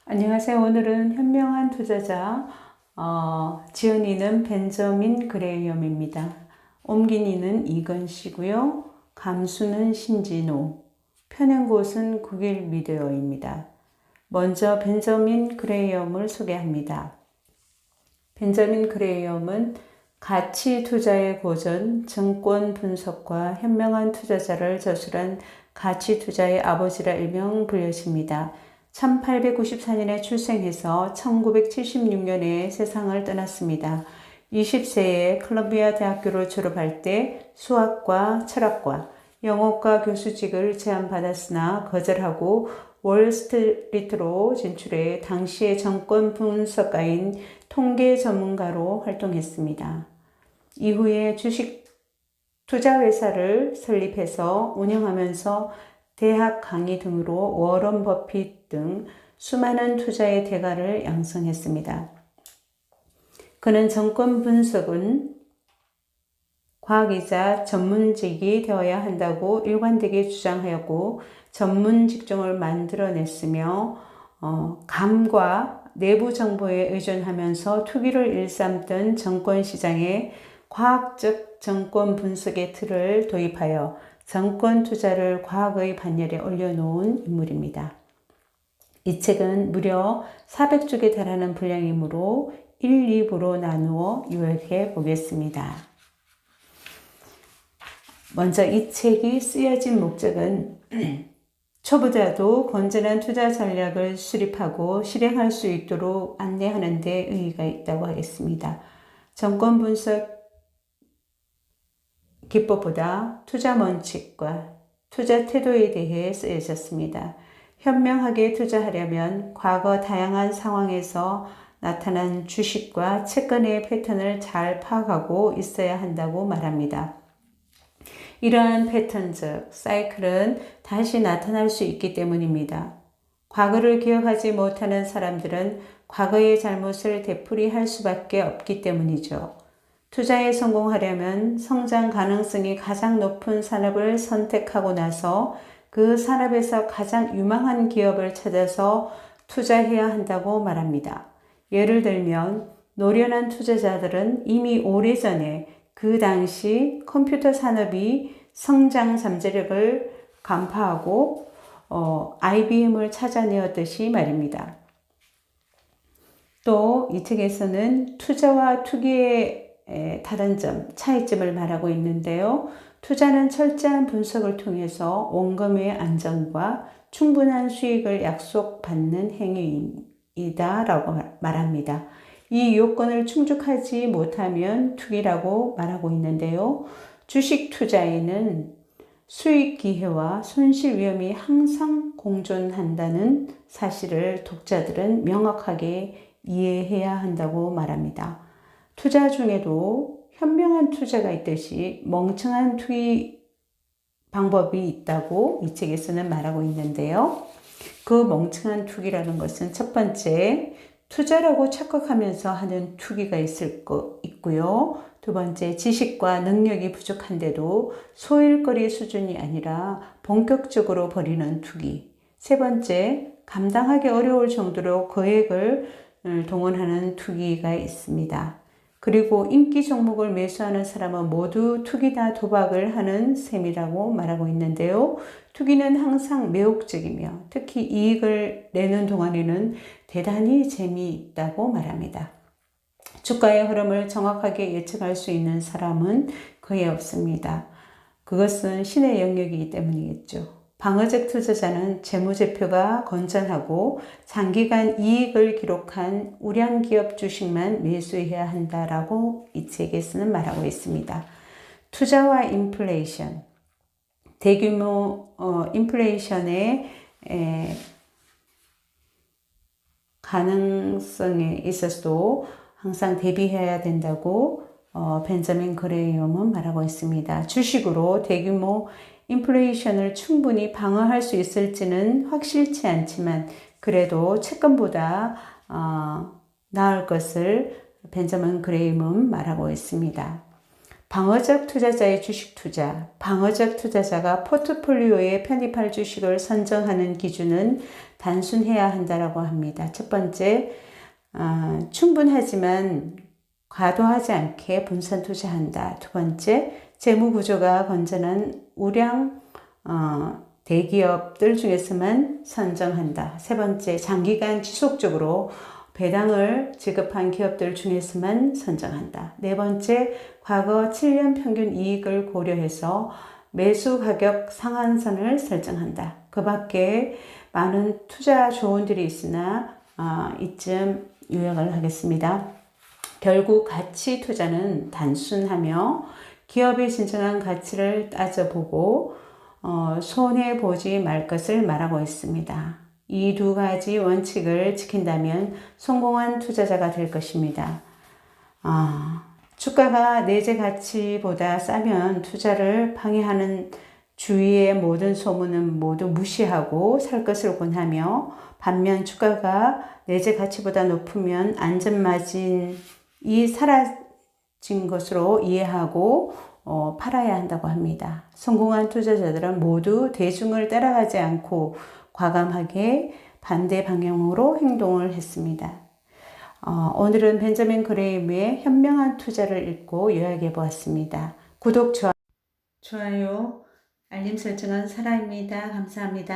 안녕하세요. 오늘은 현명한 투자자, 지은이는 벤저민 그레이엄입니다. 옮긴이는 이건씨고요. 감수는 신진호, 펴는 곳은 국일 미디어입니다. 먼저 벤저민 그레이엄을 소개합니다. 벤저민 그레이엄은 가치 투자의 고전, 증권 분석과 현명한 투자자를 저술한 가치 투자의 아버지라 일명 불리십니다. 1894년에 출생해서 1976년에 세상을 떠났습니다. 20세에 컬럼비아 대학교를 졸업할 때 수학과 철학과 영어과 교수직을 제안받았으나 거절하고 월스트리트로 진출해 당시의 정권 분석가인 통계 전문가로 활동했습니다. 이후에 주식 투자회사를 설립해서 운영하면서 대학 강의 등으로 워런 버핏 등 수많은 투자의 대가를 양성했습니다. 그는 정권 분석은 과학이자 전문직이 되어야 한다고 일관되게 주장하였고 전문 직종을 만들어냈으며 감과 내부 정보에 의존하면서 투기를 일삼던 정권 시장에 과학적 정권 분석의 틀을 도입하여 정권 투자를 과학의 반열에 올려놓은 인물입니다. 이 책은 무려 400쪽에 달하는 분량이므로 1, 2부로 나누어 요약해 보겠습니다. 먼저 이 책이 쓰여진 목적은 초보자도 건전한 투자 전략을 수립하고 실행할 수 있도록 안내하는 데 의의가 있다고 하겠습니다. 정권 분석 기법보다 투자 원칙과 투자 태도에 대해 쓰여졌습니다. 현명하게 투자하려면 과거 다양한 상황에서 나타난 주식과 채권의 패턴을 잘 파악하고 있어야 한다고 말합니다. 이러한 패턴 즉 사이클은 다시 나타날 수 있기 때문입니다. 과거를 기억하지 못하는 사람들은 과거의 잘못을 되풀이할 수밖에 없기 때문이죠. 투자에 성공하려면 성장 가능성이 가장 높은 산업을 선택하고 나서 그 산업에서 가장 유망한 기업을 찾아서 투자해야 한다고 말합니다. 예를 들면 노련한 투자자들은 이미 오래전에 그 당시 컴퓨터 산업이 성장 잠재력을 간파하고 IBM을 찾아내었듯이 말입니다. 또 이 책에서는 투자와 투기의 다른 점, 차이점을 말하고 있는데요. 투자는 철저한 분석을 통해서 원금의 안정과 충분한 수익을 약속받는 행위이다라고 말합니다. 이 요건을 충족하지 못하면 투기라고 말하고 있는데요. 주식 투자에는 수익 기회와 손실 위험이 항상 공존한다는 사실을 독자들은 명확하게 이해해야 한다고 말합니다. 투자 중에도 현명한 투자가 있듯이 멍청한 투기 방법이 있다고 이 책에서는 말하고 있는데요. 그 멍청한 투기라는 것은 첫 번째, 투자라고 착각하면서 하는 투기가 있고요. 두 번째, 지식과 능력이 부족한데도 소일거리 수준이 아니라 본격적으로 벌이는 투기. 세 번째, 감당하기 어려울 정도로 거액을 동원하는 투기가 있습니다. 그리고 인기 종목을 매수하는 사람은 모두 투기나 도박을 하는 셈이라고 말하고 있는데요. 투기는 항상 매혹적이며 특히 이익을 내는 동안에는 대단히 재미있다고 말합니다. 주가의 흐름을 정확하게 예측할 수 있는 사람은 거의 없습니다. 그것은 신의 영역이기 때문이겠죠. 방어적 투자자는 재무제표가 건전하고 장기간 이익을 기록한 우량 기업 주식만 매수해야 한다라고 이 책에서는 말하고 있습니다. 투자와 인플레이션, 대규모 인플레이션의 가능성에 있어서도 항상 대비해야 된다고 벤저민 그레이엄은 말하고 있습니다. 주식으로 대규모 인플레이션을 충분히 방어할 수 있을지는 확실치 않지만 그래도 채권보다 나을 것을 벤저민 그레이엄은 말하고 있습니다. 방어적 투자자의 주식 투자. 방어적 투자자가 포트폴리오에 편입할 주식을 선정하는 기준은 단순해야 한다라고 합니다. 첫 번째, 충분하지만 과도하지 않게 분산 투자한다. 두 번째, 재무 구조가 건전한 우량 대기업들 중에서만 선정한다. 세 번째, 장기간 지속적으로 배당을 지급한 기업들 중에서만 선정한다. 네 번째, 과거 7년 평균 이익을 고려해서 매수 가격 상한선을 설정한다. 그 밖에 많은 투자 조언들이 있으나 이쯤 요약을 하겠습니다. 결국 가치 투자는 단순하며 기업의 진정한 가치를 따져보고 손해보지 말 것을 말하고 있습니다. 이 두 가지 원칙을 지킨다면 성공한 투자자가 될 것입니다. 주가가 내재 가치보다 싸면 투자를 방해하는 주위의 모든 소문은 모두 무시하고 살 것을 권하며, 반면 주가가 내재 가치보다 높으면 안전마진이 사라진 것으로 이해하고 팔아야 한다고 합니다. 성공한 투자자들은 모두 대중을 따라가지 않고 과감하게 반대 방향으로 행동을 했습니다. 오늘은 벤저민 그레이브의 현명한 투자를 읽고 요약해 보았습니다. 구독, 좋아요, 알림 설정은 사랑입니다. 감사합니다.